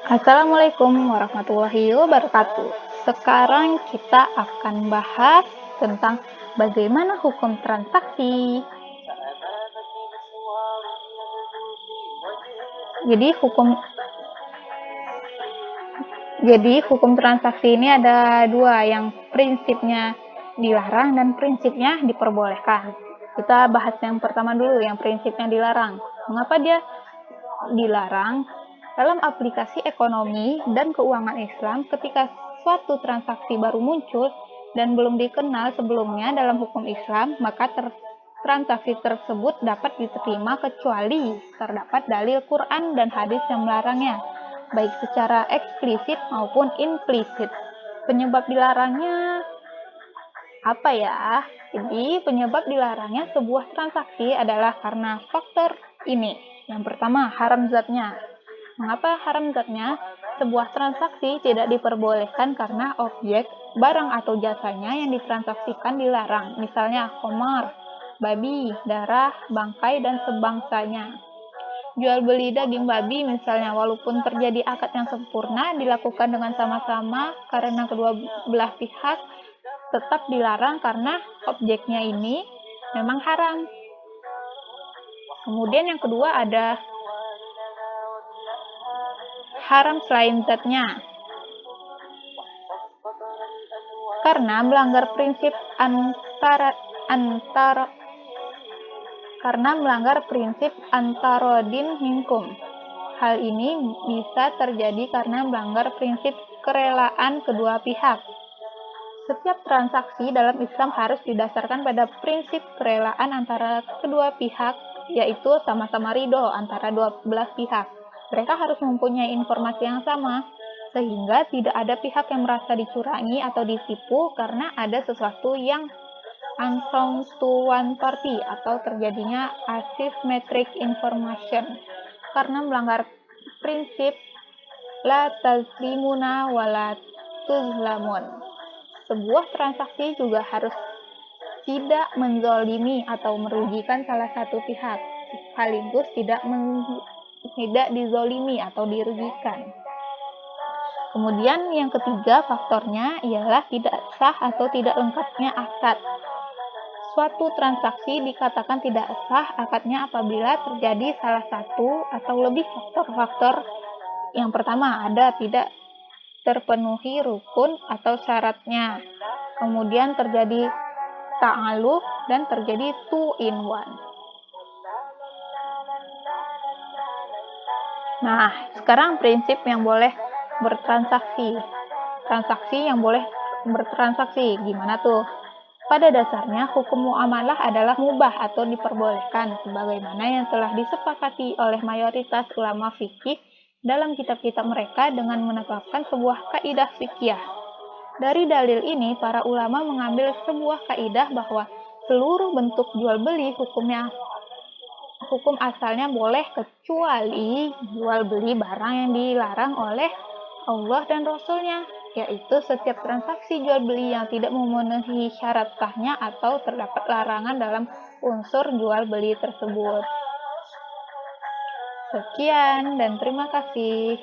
Assalamualaikum warahmatullahi wabarakatuh. Sekarang kita akan bahas tentang bagaimana hukum transaksi. Jadi hukum transaksi ini ada dua, yang prinsipnya dilarang dan prinsipnya diperbolehkan. Kita bahas yang pertama dulu, yang prinsipnya dilarang. Mengapa dia dilarang? Dalam aplikasi ekonomi dan keuangan Islam, ketika suatu transaksi baru muncul dan belum dikenal sebelumnya dalam hukum Islam, maka transaksi tersebut dapat diterima kecuali terdapat dalil Quran dan hadis yang melarangnya, baik secara eksplisit maupun implisit. Penyebab dilarangnya apa ya? Jadi, penyebab dilarangnya sebuah transaksi adalah karena faktor ini. Yang pertama, haram zatnya. Mengapa haram zatnya? Sebuah transaksi tidak diperbolehkan karena objek, barang atau jasanya yang ditransaksikan dilarang. Misalnya khamar, babi, darah, bangkai, dan sebangsanya. Jual beli daging babi misalnya, walaupun terjadi akad yang sempurna dilakukan dengan sama-sama karena kedua belah pihak, tetap dilarang karena objeknya ini memang haram. Kemudian yang kedua ada haram selain zatnya, karena melanggar prinsip antarodin minkum. Hal ini bisa terjadi karena melanggar prinsip kerelaan kedua pihak. Setiap transaksi dalam Islam harus didasarkan pada prinsip kerelaan antara kedua pihak, yaitu sama-sama ridho antara dua belah pihak. Mereka harus mempunyai informasi yang sama, sehingga tidak ada pihak yang merasa dicurangi atau ditipu karena ada sesuatu yang unknown to one party atau terjadinya asymmetric information, karena melanggar prinsip la tazlimuna wa la tuzlamun. Sebuah transaksi juga harus tidak menzolimi atau merugikan salah satu pihak, sekaligus tidak dizolimi atau dirugikan. Kemudian yang ketiga faktornya ialah tidak sah atau tidak lengkapnya akad. Suatu transaksi dikatakan tidak sah akadnya apabila terjadi salah satu atau lebih faktor-faktor. Yang pertama ada tidak terpenuhi rukun atau syaratnya. Kemudian terjadi ta'alluq dan terjadi two in one. Nah, sekarang prinsip yang boleh bertransaksi. Transaksi yang boleh bertransaksi, gimana tuh? Pada dasarnya, hukum muamalah adalah mubah atau diperbolehkan, sebagaimana yang telah disepakati oleh mayoritas ulama fikih dalam kitab-kitab mereka dengan menetapkan sebuah kaidah fikih. Dari dalil ini, para ulama mengambil sebuah kaidah bahwa seluruh bentuk jual beli hukum asalnya boleh kecuali jual beli barang yang dilarang oleh Allah dan Rasul-Nya, yaitu setiap transaksi jual beli yang tidak memenuhi syarat sahnya atau terdapat larangan dalam unsur jual beli tersebut. Sekian dan terima kasih.